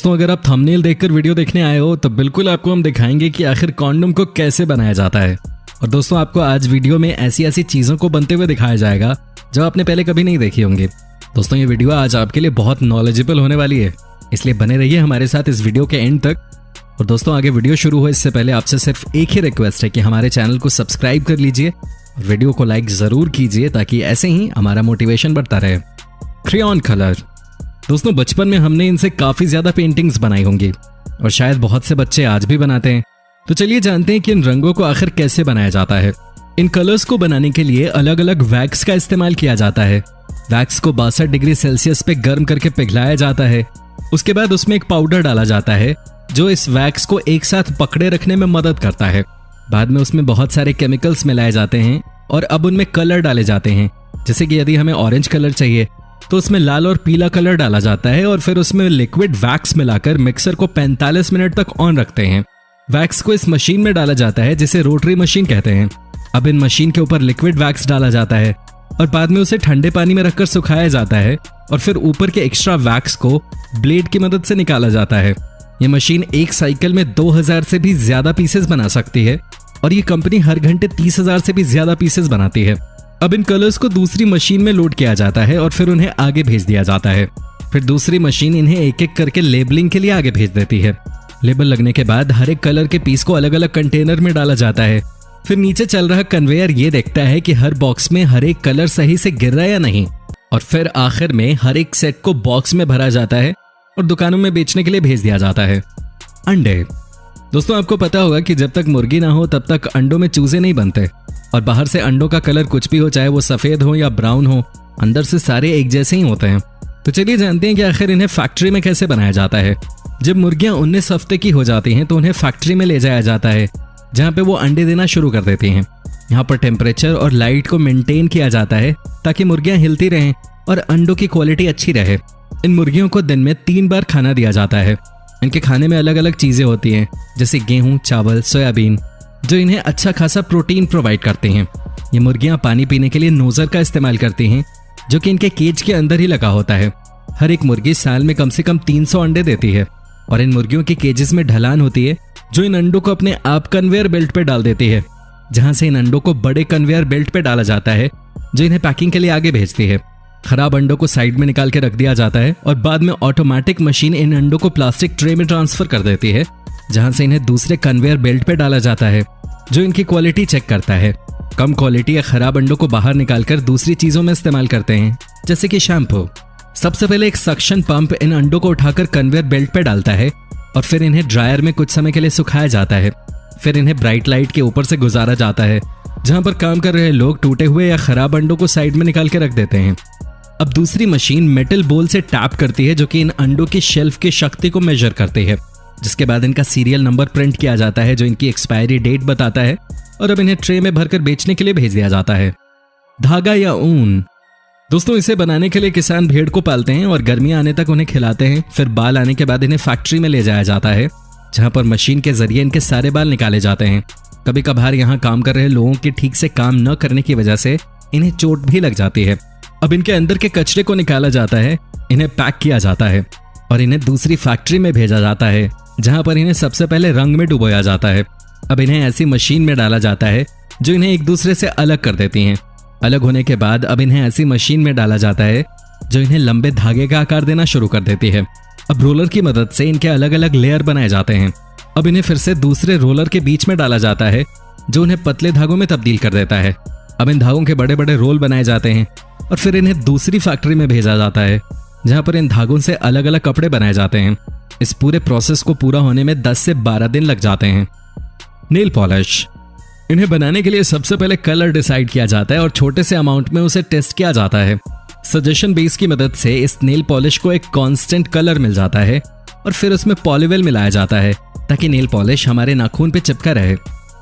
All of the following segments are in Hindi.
दोस्तों अगर आप थंबनेल देखकर वीडियो देखने आए हो तो बिल्कुल आपको हम दिखाएंगे कि आखिर कॉन्डोम को कैसे बनाया जाता है। और दोस्तों आपको आज वीडियो में ऐसी ऐसी चीज़ों को बनते हुए दिखाया जाएगा जो आपने पहले कभी नहीं देखी होंगी। दोस्तों ये वीडियो आज आपके लिए बहुत नॉलेजेबल होने वाली है, इसलिए बने रहिए हमारे साथ इस वीडियो के एंड तक। और दोस्तों आगे वीडियो शुरू हो इससे पहले आपसे सिर्फ एक ही रिक्वेस्ट है कि हमारे चैनल को सब्सक्राइब कर लीजिए और वीडियो को लाइक ज़रूर कीजिए ताकि ऐसे ही हमारा मोटिवेशन बढ़ता रहे। Crayon colour. दोस्तों बचपन में हमने इनसे काफ़ी ज़्यादा पेंटिंग्स बनाई होंगी और शायद बहुत से बच्चे आज भी बनाते हैं। तो चलिए जानते हैं कि इन रंगों को आखिर कैसे बनाया जाता है। इन कलर्स को बनाने के लिए अलग अलग वैक्स का इस्तेमाल किया जाता है। वैक्स को 62 डिग्री सेल्सियस पे गर्म करके पिघलाया जाता है। उसके बाद उसमें एक पाउडर डाला जाता है जो इस वैक्स को एक साथ पकड़े रखने में मदद करता है। बाद में उसमें बहुत सारे केमिकल्स मिलाए जाते हैं और अब उनमें कलर डाले जाते हैं। जैसे कि यदि हमें ऑरेंज कलर चाहिए तो उसमें लाल और पीला कलर डाला जाता है और फिर उसमें लिक्विड वैक्स मिलाकर मिक्सर को 45 मिनट तक ऑन रखते हैं। वैक्स को इस मशीन में डाला जाता है जिसे रोटरी मशीन कहते हैं। अब इन मशीन के ऊपर लिक्विड वैक्स डाला जाता है और बाद में उसे ठंडे पानी में रखकर सुखाया जाता है और फिर ऊपर के एक्स्ट्रा वैक्स को ब्लेड की मदद से निकाला जाता है। ये मशीन एक साइकिल में 2000 से भी ज्यादा पीसेस बना सकती है और ये कंपनी हर घंटे 30,000 से भी ज्यादा पीसेस बनाती है। अब इन कलर्स को दूसरी मशीन में लोड किया जाता है और फिर उन्हें आगे भेज दिया जाता है। फिर दूसरी मशीन इन्हें एक एक करके लेबलिंग के लिए आगे भेज देती है। लेबल लगने के बाद हर एक कलर के पीस को अलग अलग कंटेनर में डाला जाता है। फिर नीचे चल रहा कन्वेयर ये देखता है कि हर बॉक्स में हर एक कलर सही से गिर रहा है या नहीं, और फिर आखिर में हर एक सेट को बॉक्स में भरा जाता है और दुकानों में बेचने के लिए भेज दिया जाता है। अंडे। दोस्तों आपको पता होगा कि जब तक मुर्गी ना हो तब तक अंडों में चूजे नहीं बनते और बाहर से अंडों का कलर कुछ भी हो, चाहे वो सफेद हो या ब्राउन हो, अंदर से सारे एक जैसे ही होते हैं। तो चलिए जानते हैं कि आखिर इन्हें फैक्ट्री में कैसे बनाया जाता है। जब मुर्गियां 19 हफ्ते की हो जाती हैं तो उन्हें फैक्ट्री में ले जाया जाता है जहां पे वो अंडे देना शुरू कर देती हैं। यहाँ पर टेम्परेचर और लाइट को मेंटेन किया जाता है ताकि मुर्गियां हिलती रहें और अंडों की क्वालिटी अच्छी रहे। इन मुर्गियों को दिन में 3 बार खाना दिया जाता है। इनके खाने में अलग अलग चीज़ें होती हैं जैसे गेहूँ, चावल, सोयाबीन, जो इन्हें अच्छा खासा प्रोटीन प्रोवाइड करते हैं। ये मुर्गियां पानी पीने के लिए नोजर का इस्तेमाल करती हैं जो कि इनके केज के अंदर ही लगा होता है। हर एक मुर्गी साल में कम से कम 300 अंडे देती है और इन मुर्गियों की केजेस में ढलान होती है जो इन अंडों को अपने आप कन्वेयर बेल्ट पे डाल देती है, जहां से इन अंडों को बड़े कन्वेयर बेल्ट पे डाला जाता है जो इन्हें पैकिंग के लिए आगे भेजती है। खराब अंडों को साइड में निकाल के रख दिया जाता है और बाद में ऑटोमेटिक मशीन इन अंडों को प्लास्टिक ट्रे में ट्रांसफर कर देती है, जहां से इन्हें दूसरे कन्वेयर बेल्ट पे डाला जाता है जो इनकी क्वालिटी चेक करता है। कम क्वालिटी या खराब अंडों को बाहर निकालकर दूसरी चीजों में इस्तेमाल करते हैं जैसे कि शैम्पू। सबसे पहले एक सक्शन पंप इन अंडों को उठाकर कन्वेयर बेल्ट पे डालता है और फिर इन्हें ड्रायर में कुछ समय के लिए सुखाया जाता है। फिर इन्हें ब्राइट लाइट के ऊपर से गुजारा जाता है जहां पर काम कर रहे लोग टूटे हुए या खराब अंडों को साइड में निकाल के रख देते हैं। अब दूसरी मशीन मेटल बोल से टैप करती है जो कि इन अंडों की शेल्फ की शक्ति को मेजर करती है, जिसके बाद इनका सीरियल नंबर प्रिंट किया जाता है जो इनकी एक्सपायरी डेट बताता है और अब इन्हें ट्रे में भरकर बेचने के लिए भेज दिया जाता है। धागा या ऊन। दोस्तों इसे बनाने के लिए किसान भेड़ को पालते हैं और गर्मियां आने तक उन्हें खिलाते हैं। फिर बाल आने के बाद इन्हें फैक्ट्री में ले जाया जाता है जहां पर मशीन के जरिए इनके सारे बाल निकाले जाते हैं। कभी कभार यहाँ काम कर रहे लोगों के ठीक से काम न करने की वजह से इन्हें चोट भी लग जाती है। अब इनके अंदर के कचरे को निकाला जाता है, इन्हें पैक किया जाता है और इन्हें दूसरी फैक्ट्री में भेजा जाता है जहां पर इन्हें सबसे पहले रंग में डुबोया जाता है। अब इन्हें ऐसी मशीन में डाला जाता है जो इन्हें एक दूसरे से अलग कर देती हैं। अलग होने के बाद अब इन्हें ऐसी मशीन में डाला जाता है जो इन्हें लंबे धागे का आकार देना शुरू कर देती है। अब रोलर की मदद से इनके अलग अलग लेयर बनाए जाते हैं। अब इन्हें फिर से दूसरे रोलर के बीच में डाला जाता है जो उन्हें पतले धागों में तब्दील कर देता है। अब इन धागों के बड़े बड़े रोल बनाए जाते हैं और फिर इन्हें दूसरी फैक्ट्री में भेजा जाता है जहां पर इन धागों से अलग अलग कपड़े बनाए जाते हैं। इस पूरे प्रोसेस को पूरा होने में 10 से 12 दिन लग जाते हैं। Nail polish. इन्हें बनाने के लिए सबसे पहले कलर डिसाइड किया जाता है और छोटे से अमाउंट में उसे टेस्ट किया जाता है। सजेशन बेस की मदद से इस नेल पॉलिश को एक कांस्टेंट कलर मिल जाता है और फिर उसमें पॉलीवेल मिलाया जाता है ताकि नेल पॉलिश हमारे नाखून पे चिपका रहे।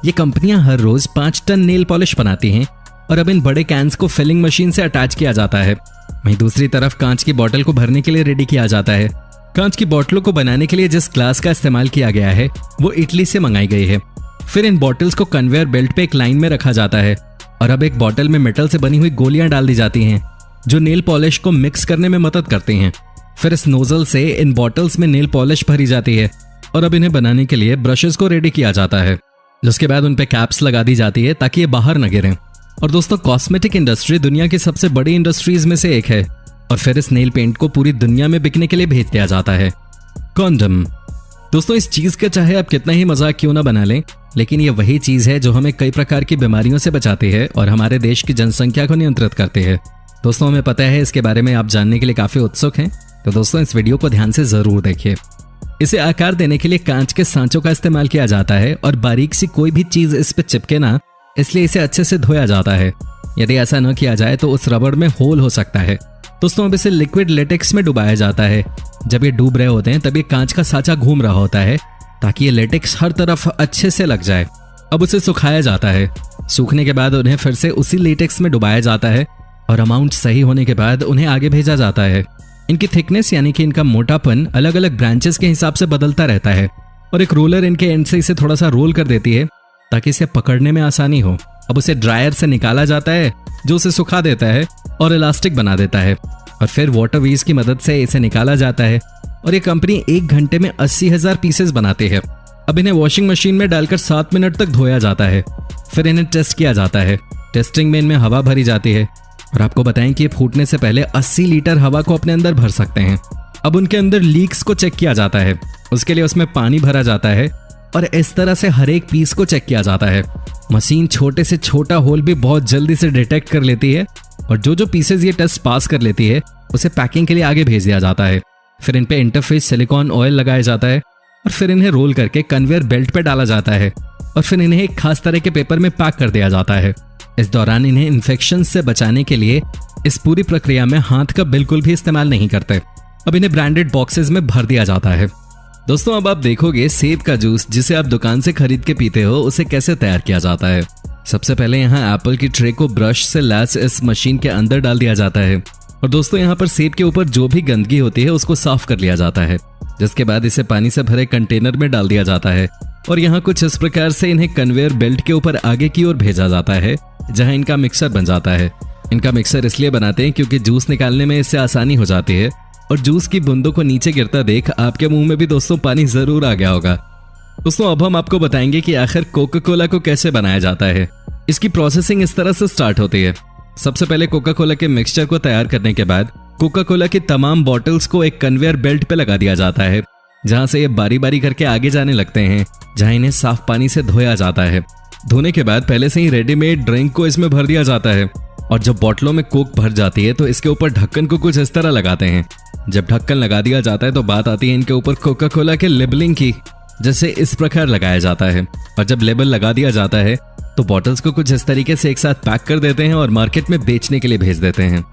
ये कंपनियां हर रोज 5 टन नेल पॉलिश बनाती हैं और अब इन बड़े कैंस को फिलिंग मशीन से अटैच किया जाता है। वहीं दूसरी तरफ कांच की बोतल को भरने के लिए रेडी किया जाता है। कांच की बोतलों को बनाने के लिए जिस ग्लास का इस्तेमाल किया गया है वो इटली से मंगाई गई है। फिर इन बॉटल्स को कन्वेयर बेल्ट पे एक लाइन में रखा जाता है और अब एक बॉटल में मेटल से बनी हुई गोलियां डाल दी जाती हैं जो नेल पॉलिश को मिक्स करने में मदद करती हैं। फिर इस नोजल से इन बॉटल्स में नेल पॉलिश भरी जाती है और अब इन्हें बनाने के लिए ब्रशेस को रेडी किया जाता है, जिसके बाद उन पे कैप्स लगा दी जाती है ताकि ये बाहर न गिरें। और दोस्तों कॉस्मेटिक इंडस्ट्री दुनिया की सबसे बड़ी इंडस्ट्रीज में से एक है और फिर इस नेल पेंट को पूरी दुनिया में बिकने के लिए भेज दिया जाता है। कॉन्डम। दोस्तों इस चीज का चाहे आप कितना ही मजाक क्यों ना बना लें, लेकिन ये वही चीज है जो हमें कई प्रकार की बीमारियों से बचाती है और हमारे देश की जनसंख्या को नियंत्रित करती है। दोस्तों हमें पता है इसके बारे में आप जानने के लिए काफी उत्सुक हैं, तो दोस्तों इस वीडियो को ध्यान से जरूर देखिए। इसे आकार देने के लिए कांच के सांचों का इस्तेमाल किया जाता है और बारीक सी कोई भी चीज इस पे चिपके ना, इसलिए इसे अच्छे से धोया जाता है। यदि ऐसा न किया जाए तो उस रबड़ में होल हो सकता है। दोस्तों अब इसे लिक्विड लेटेक्स में डुबाया जाता है। जब ये डूब रहे होते हैं तब ये कांच का साँचा घूम रहा होता है ताकि ये लेटेक्स हर तरफ अच्छे से लग जाए। अब उसे सुखाया जाता है। सूखने के बाद उन्हें फिर से उसी लेटेक्स में डुबाया जाता है और अमाउंट सही होने के बाद उन्हें आगे भेजा जाता है। इनकी थिकनेस यानी कि इनका मोटापन अलग अलग ब्रांचेस के हिसाब से बदलता रहता है और एक रोलर इनके एंड से इसे थोड़ा सा रोल कर देती है ताकि इसे पकड़ने में आसानी हो। अब उसे ड्रायर से निकाला जाता है जो उसे सुखा देता है और इलास्टिक बना देता है और फिर वाटर वीज की मदद से इसे निकाला जाता है और ये कंपनी 1 घंटे में 80,000 पीसेस बनाती है। अब इन्हें वॉशिंग मशीन में डालकर 7 मिनट तक धोया जाता है। फिर इन्हें टेस्ट किया जाता है। टेस्टिंग में इनमें हवा भरी जाती है और आपको बताएं कि ये फूटने से पहले 80 लीटर हवा को अपने अंदर भर सकते हैं। अब उनके अंदर लीक्स को चेक किया जाता है। उसके लिए उसमें पानी भरा जाता है और इस तरह से हर एक पीस को चेक किया जाता है। मशीन छोटे से छोटा होल भी बहुत जल्दी से डिटेक्ट कर लेती है और जो पीसेस ये टेस्ट पास कर लेती है उसे पैकिंग के लिए आगे भेज दिया जाता है। फिर इन पे इंटरफेस सिलिकॉन ऑयल लगाया जाता है और फिर इन्हें रोल करके कन्वेयर बेल्ट पे डाला जाता है और फिर इन्हें एक खास तरह के पेपर में पैक कर दिया जाता है। इस दौरान इन्हें इन्फेक्शन से बचाने के लिए इस पूरी प्रक्रिया में हाथ का बिल्कुल भी इस्तेमाल नहीं करते। अब इन्हें ब्रांडेड बॉक्सेस में भर दिया जाता है। दोस्तों अब आप देखोगे सेब का जूस जिसे आप दुकान से खरीद के पीते हो उसे कैसे तैयार किया जाता है। सबसे पहले यहाँ एप्पल की ट्रे को ब्रश से लैस इस मशीन के अंदर डाल दिया जाता है और दोस्तों यहाँ पर सेब के ऊपर जो भी गंदगी होती है उसको साफ कर लिया जाता है, जिसके बाद इसे पानी से भरे कंटेनर में डाल दिया जाता है और यहाँ कुछ इस प्रकार से इन्हें कन्वेयर बेल्ट के ऊपर आगे की ओर भेजा जाता है जहाँ इनका मिक्सर बन जाता है। इनका मिक्सर इसलिए बनाते हैं क्योंकि जूस निकालने में इससे आसानी हो जाती है और जूस की बूंदों को नीचे गिरता देख आपके मुंह में भी दोस्तों पानी जरूर आ गया होगा। दोस्तों अब हम आपको बताएंगे कि आखिर कोका कोला को कैसे बनाया जाता है। इसकी प्रोसेसिंग इस तरह से स्टार्ट होती है। सबसे पहले कोका कोला के मिक्सचर को तैयार करने के बाद कोका कोला की तमाम बॉटल्स को एक कन्वेयर बेल्ट पे लगा दिया जाता है जहां से ये बारी बारी करके आगे जाने लगते हैं, जहां इन्हें साफ पानी से धोया जाता है। धोने के बाद पहले से ही रेडीमेड ड्रिंक को इसमें भर दिया जाता है और जब बॉटलों में कोक भर जाती है तो इसके ऊपर ढक्कन को कुछ इस तरह लगाते हैं। जब ढक्कन लगा दिया जाता है तो बात आती है इनके ऊपर कोका कोला के लेबलिंग की, जैसे इस प्रकार लगाया जाता है और जब लेबल लगा दिया जाता है तो बॉटल्स को कुछ इस तरीके से एक साथ पैक कर देते हैं और मार्केट में बेचने के लिए भेज देते हैं।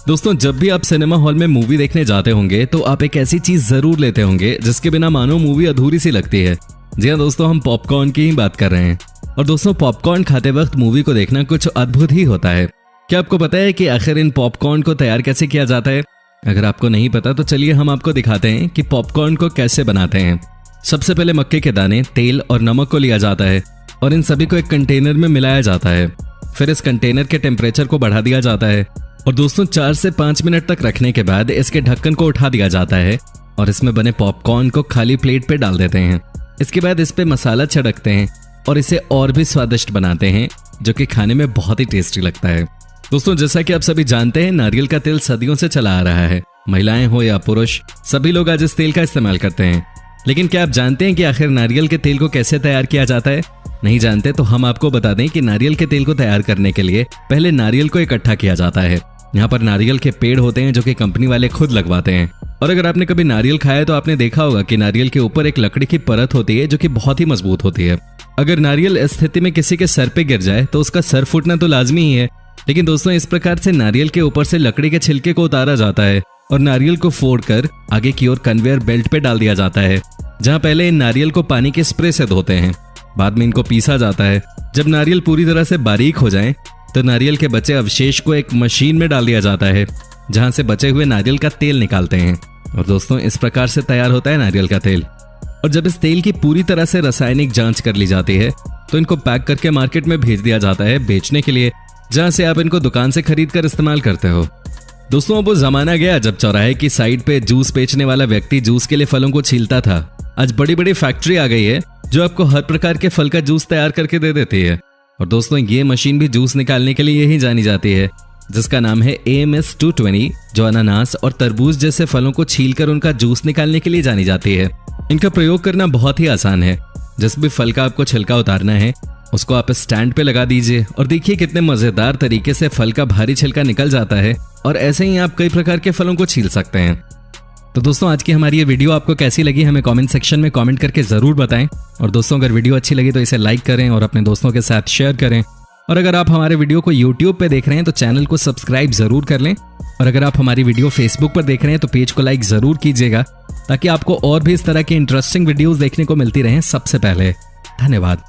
दोस्तों जब भी आप सिनेमा हॉल में मूवी देखने जाते होंगे तो आप एक ऐसी चीज जरूर लेते होंगे जिसके बिना मानो मूवी अधूरी सी लगती है। जी हाँ दोस्तों, हम पॉपकॉर्न की ही बात कर रहे हैं। और दोस्तों पॉपकॉर्न खाते वक्त मूवी को देखना कुछ अद्भुत ही होता है। क्या आपको पता है कि आखिर इन पॉपकॉर्न को तैयार कैसे किया जाता है? अगर आपको नहीं पता तो चलिए हम आपको दिखाते हैं कि पॉपकॉर्न को कैसे बनाते हैं। सबसे पहले मक्के के दाने, तेल और नमक को लिया जाता है और इन सभी को एक कंटेनर में मिलाया जाता है। फिर इस कंटेनर के टेम्परेचर को बढ़ा दिया जाता है और दोस्तों 4 से 5 मिनट तक रखने के बाद इसके ढक्कन को उठा दिया जाता है और इसमें बने पॉपकॉर्न को खाली प्लेट पे डाल देते हैं। इसके बाद इस पे मसाला छिड़कते हैं और इसे और भी स्वादिष्ट बनाते हैं, जो कि खाने में बहुत ही टेस्टी लगता है। दोस्तों जैसा कि आप सभी जानते हैं, नारियल का तेल सदियों से चला आ रहा है। महिलाएं हो या पुरुष, सभी लोग आज इस तेल का इस्तेमाल करते हैं। लेकिन क्या आप जानते हैं कि आखिर नारियल के तेल को कैसे तैयार किया जाता है? नहीं जानते तो हम आपको बता दें कि नारियल के तेल को तैयार करने के लिए पहले नारियल को इकट्ठा किया जाता है। यहाँ पर नारियल के पेड़ होते हैं जो कि कंपनी वाले खुद लगवाते हैं। और अगर आपने कभी नारियल खाया तो आपने देखा होगा कि नारियल के ऊपर एक लकड़ी की परत होती है जो कि बहुत ही मजबूत होती है। अगर नारियल इस स्थिति में किसी के सर पे गिर जाए तो उसका सर फूटना तो लाजमी ही है। लेकिन दोस्तों इस प्रकार से नारियल के ऊपर से लकड़ी के छिलके को उतारा जाता है और नारियल को फोड़कर आगे की ओर कन्वेयर बेल्ट पे डाल दिया जाता है, जहां पहले इन नारियल को पानी के स्प्रे से धोते हैं। बाद में इनको पीसा जाता है। जब नारियल पूरी तरह से बारीक हो जाए तो नारियल के बचे अवशेष को एक मशीन में डाल दिया जाता है, जहां से बचे हुए नारियल का तेल निकालते हैं। और दोस्तों इस प्रकार से तैयार होता है नारियल का तेल। और जब इस तेल की पूरी तरह से रासायनिक जांच कर ली जाती है तो इनको पैक करके मार्केट में भेज दिया जाता है बेचने के लिए, जहां से आप इनको दुकान से खरीद कर इस्तेमाल करते हो। दोस्तों अब वो जमाना गया जब चौराहे की साइड पे जूस बेचने वाला व्यक्ति जूस के लिए फलों को छीलता था। आज बड़ी बड़ी फैक्ट्री आ गई है जो आपको हर प्रकार के फल का जूस तैयार करके दे देती है। और दोस्तों ये मशीन भी जूस निकालने के लिए यही जानी जाती है, जिसका नाम है AMS 220, जो अनानास और तरबूज जैसे फलों को छीलकर उनका जूस निकालने के लिए जानी जाती है। इनका प्रयोग करना बहुत ही आसान है। जिस भी फल का आपको छिलका उतारना है उसको आप स्टैंड पे लगा दीजिए और देखिए कितने मजेदार तरीके से फल का भारी छिलका निकल जाता है और ऐसे ही आप कई प्रकार के फलों को छील सकते हैं। तो दोस्तों आज की हमारी ये वीडियो आपको कैसी लगी हमें कमेंट सेक्शन में कमेंट करके जरूर बताएं। और दोस्तों अगर वीडियो अच्छी लगी तो इसे लाइक करें और अपने दोस्तों के साथ शेयर करें। और अगर आप हमारे वीडियो को YouTube पे देख रहे हैं तो चैनल को सब्सक्राइब जरूर कर लें। और अगर आप हमारी वीडियो Facebook पर देख रहे हैं तो पेज को लाइक जरूर कीजिएगा, ताकि आपको और भी इस तरह की इंटरेस्टिंग वीडियोस देखने को मिलती रहें सबसे पहले। धन्यवाद।